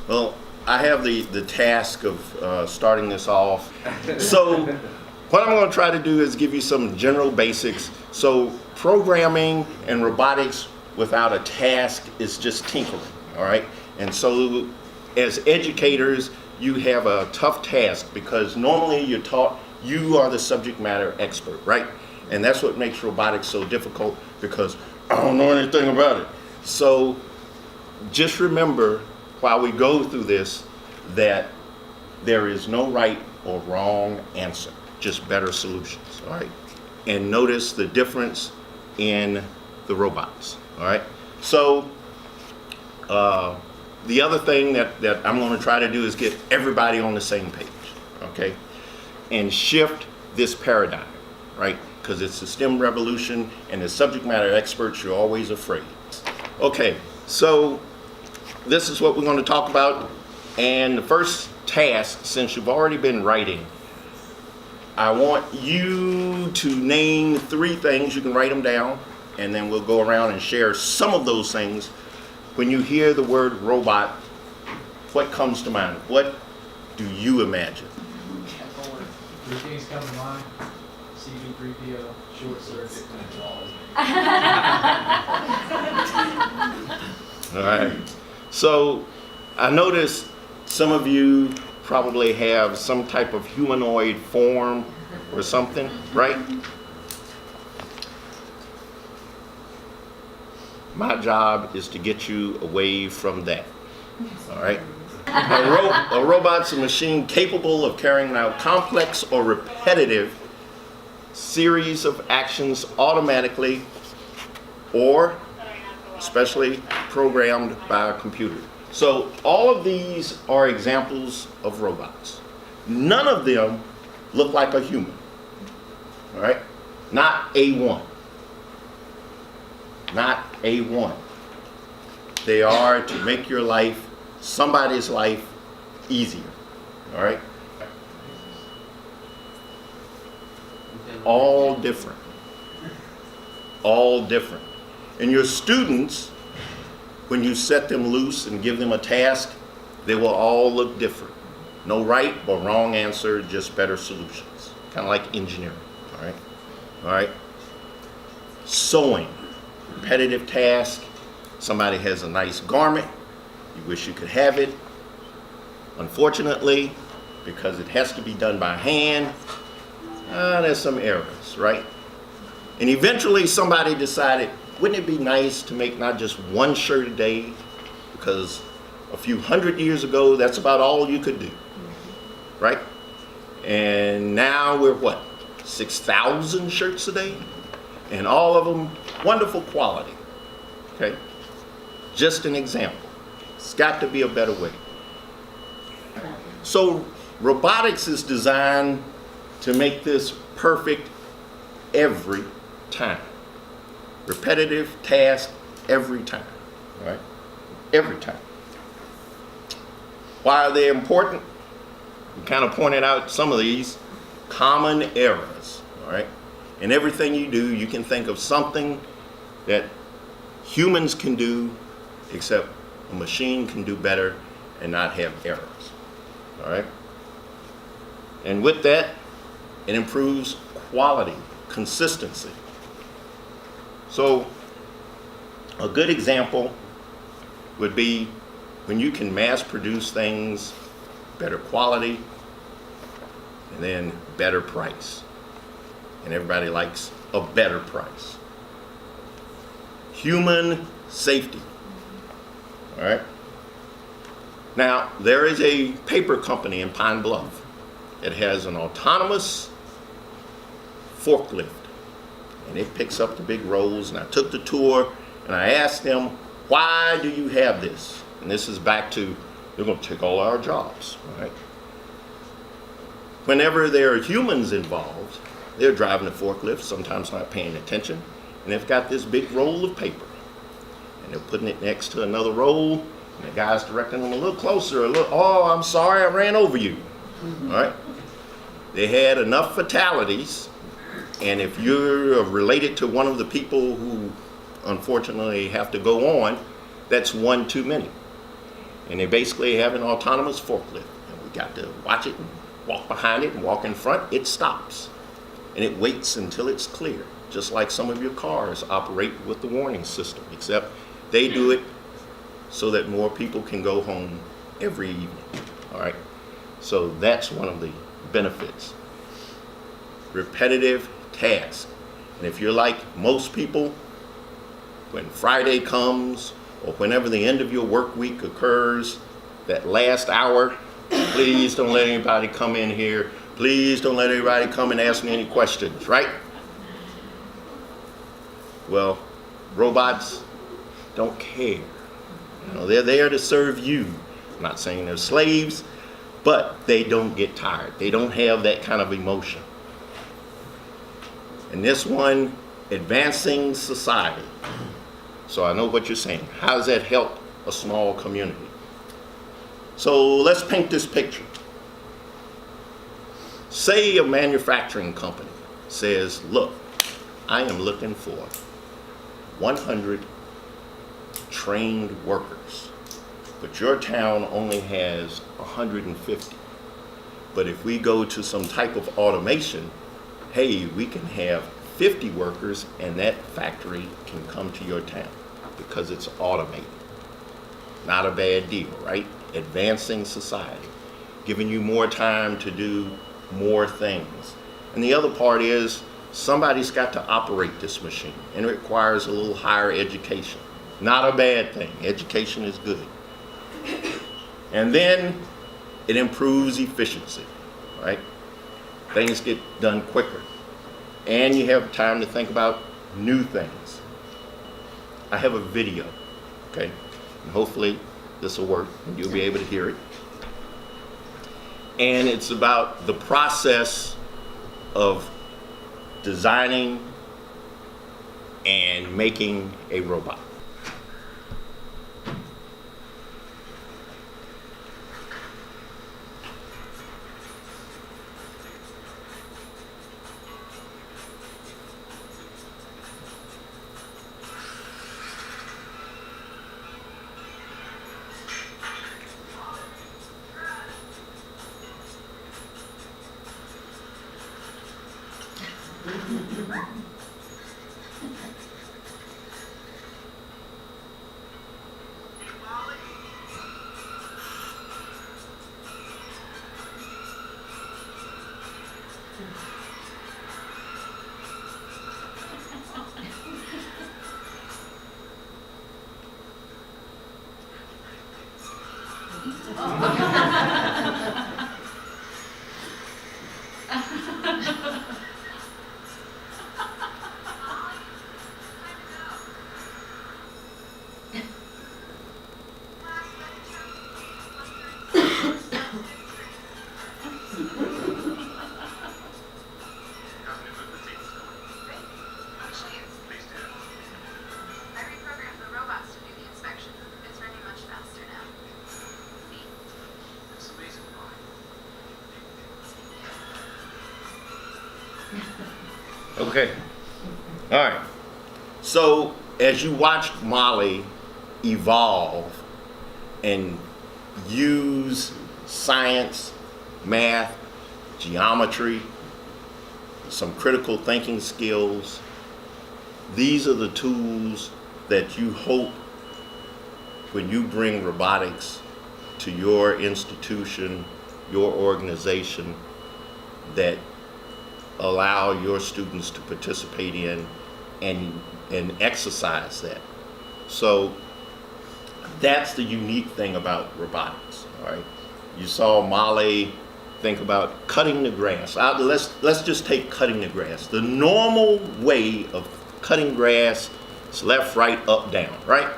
Well, I have the task of starting this off. So what I'm going to try to do is give you some general basics. So programming and robotics without a task is just tinkering, all right? And so as educators, you have a tough task because normally you're taught you are the subject matter expert, right? And that's what makes robotics so difficult because I don't know anything about it. So just remember while we go through this that there is no right or wrong answer, just better solutions, all right? And notice the difference in the robots, all right? So the other thing that I'm going to try to do is get everybody on the same page, okay? And shift this paradigm, right? Because it's the STEM revolution, and as subject matter experts, you're always afraid. Okay, so this is what we're going to talk about. And the first task, since you've already been writing, I want you to name 3 things. You can write them down, and then we'll go around and share some of those things. When you hear the word robot, what comes to mind? What do you imagine? 3 things come to mind. CB3PO, short circuit, All right. So I noticed some of you probably have some type of humanoid form or something, right? My job is to get you away from that, all right? A robot's a machine capable of carrying out complex or repetitive series of actions automatically or especially programmed by a computer. So all of these are examples of robots. None of them look like a human, all right? Not A1. Not A1. They are to make your life, somebody's life, easier, all right? All different. All different. And your students, when you set them loose and give them a task, they will all look different. No right or wrong answer, just better solutions. Kind of like engineering, all right? All right? Sewing, repetitive task. Somebody has a nice garment. You wish you could have it. Unfortunately, because it has to be done by hand, there's some errors, right? And eventually somebody decided, wouldn't it be nice to make not just one shirt a day? Because a few hundred years ago, that's about all you could do, right? And now we're what, 6,000 shirts a day? And all of them wonderful quality, okay? Just an example. It's got to be a better way. So robotics is designed to make this perfect every time. Repetitive task every time, right? Every time. Why are they important? We kind of pointed out some of these common errors, all right? In everything you do, you can think of something that humans can do, except a machine can do better and not have errors, all right? And with that, it improves quality, consistency. So a good example would be when you can mass produce things, better quality, and then better price. And everybody likes a better price. Human safety, all right? Now, there is a paper company in Pine Bluff that has an autonomous forklift, and it picks up the big rolls. And I took the tour, and I asked them, why do you have this? And this is back to, they're going to take all our jobs, right? Whenever there are humans involved, they're driving the forklift, sometimes not paying attention, and they've got this big roll of paper, and they're putting it next to another roll, and the guy's directing them a little closer, oh, I'm sorry, I ran over you, all right? They had enough fatalities, and if you're related to one of the people who unfortunately have to go on, that's one too many. And they basically have an autonomous forklift. And we got to watch it and walk behind it and walk in front. It stops. And it waits until it's clear. Just like some of your cars operate with the warning system, except they do it so that more people can go home every evening. All right? So that's one of the benefits. Repetitive tasks. And if you're like most people, when Friday comes or whenever the end of your work week occurs, that last hour, please don't let anybody come in here. Please don't let anybody come and ask me any questions, right? Well, robots don't care. They're there to serve you. I'm not saying they're slaves, but they don't get tired. They don't have that kind of emotion. And this one, advancing society. So I know what you're saying. How does that help a small community? So let's paint this picture. Say a manufacturing company says, look, I am looking for 100 trained workers, but your town only has 150. But if we go to some type of automation, hey, we can have 50 workers and that factory can come to your town because it's automated. Not a bad deal, right? Advancing society, giving you more time to do more things. And the other part is somebody's got to operate this machine, and it requires a little higher education. Not a bad thing. Education is good. And then it improves efficiency, right? Things get done quicker. And you have time to think about new things. I have a video, okay? And hopefully this will work and you'll be able to hear it. And it's about the process of designing and making a robot. Okay. All right. So as you watched Molly evolve and use science, math, geometry, some critical thinking skills, these are the tools that you hope when you bring robotics to your institution, your organization, that allow your students to participate in and exercise that. So that's the unique thing about robotics, all right? You saw Molly think about cutting the grass. Let's just take cutting the grass. The normal way of cutting grass is left, right, up, down, right?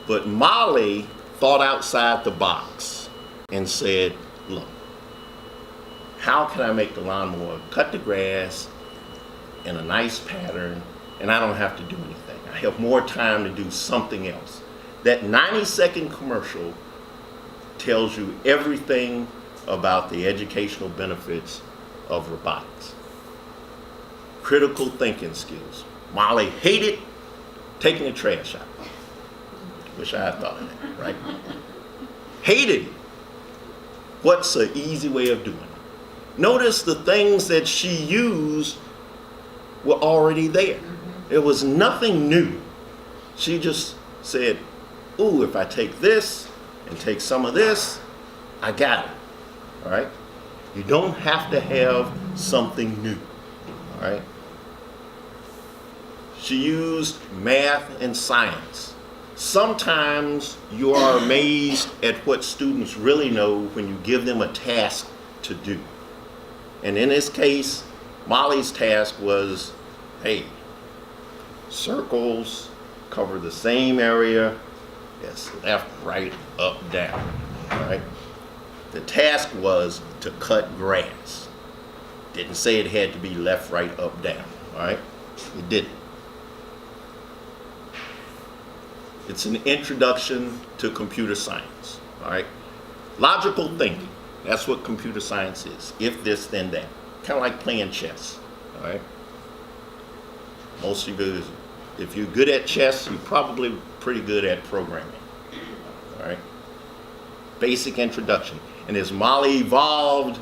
But Molly thought outside the box and said, look, how can I make the lawnmower cut the grass in a nice pattern and I don't have to do anything? I have more time to do something else. That 90-second commercial tells you everything about the educational benefits of robotics. Critical thinking skills. Molly hated taking the trash out. Wish I had thought of that, right? Hated it. What's an easy way of doing it? Notice the things that she used were already there. There was nothing new. She just said, ooh, if I take this and take some of this, I got it. All right? You don't have to have something new. All right? She used math and science. Sometimes you are amazed at what students really know when you give them a task to do. And in this case, Molly's task was, hey, circles cover the same area as left, right, up, down. All right? The task was to cut grass. Didn't say it had to be left, right, up, down. All right? It didn't. It's an introduction to computer science. All right? Logical thinking. That's what computer science is. If this, then that. Kind of like playing chess. All right? Most of you, if you're good at chess, you're probably pretty good at programming. All right? Basic introduction. And as Molly evolved,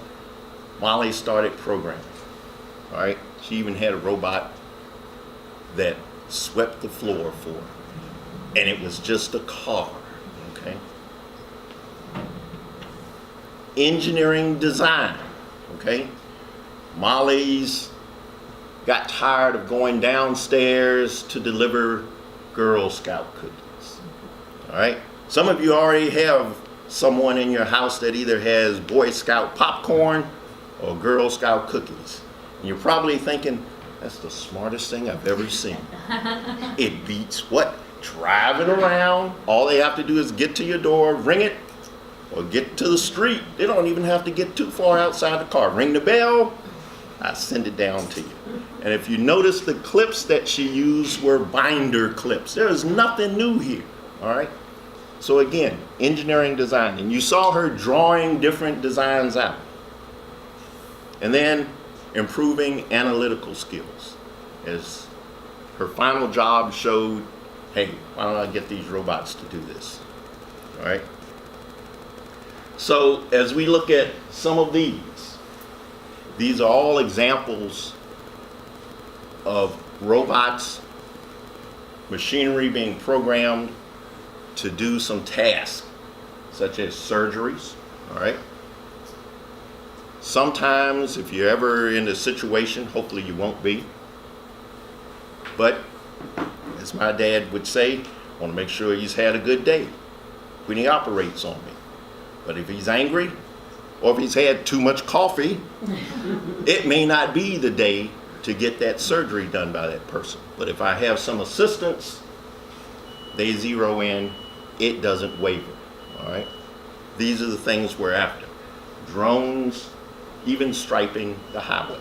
Molly started programming. All right? She even had a robot that swept the floor for her. And it was just a car. Okay? Engineering design. Okay? Molly's got tired of going downstairs to deliver Girl Scout cookies. All right? Some of you already have someone in your house that either has Boy Scout popcorn or Girl Scout cookies. And you're probably thinking, that's the smartest thing I've ever seen. It beats what? Driving around. All they have to do is get to your door, ring it, or get to the street. They don't even have to get too far outside the car. Ring the bell, I send it down to you. And if you notice, the clips that she used were binder clips. There is nothing new here, all right? So again, engineering design. And you saw her drawing different designs out. And then improving analytical skills. As her final job showed, hey, why don't I get these robots to do this? All right? So as we look at some of these are all examples of robots, machinery being programmed to do some tasks, such as surgeries, all right? Sometimes, if you're ever in a situation, hopefully you won't be, but as my dad would say, I want to make sure he's had a good day when he operates on me. But if he's angry, or if he's had too much coffee, it may not be the day to get that surgery done by that person. But if I have some assistance, they zero in, it doesn't waver, all right? These are the things we're after. Drones, even striping the highway,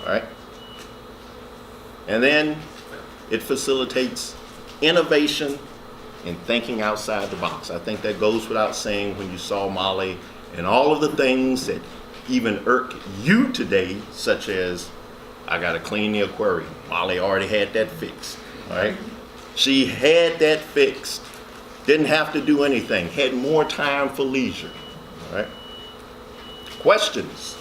all right? And then it facilitates innovation and thinking outside the box. I think that goes without saying when you saw Molly and all of the things that even irk you today, such as, I gotta clean the aquarium. Molly already had that fixed, all right? She had that fixed. Didn't have to do anything. Had more time for leisure, all right? Questions?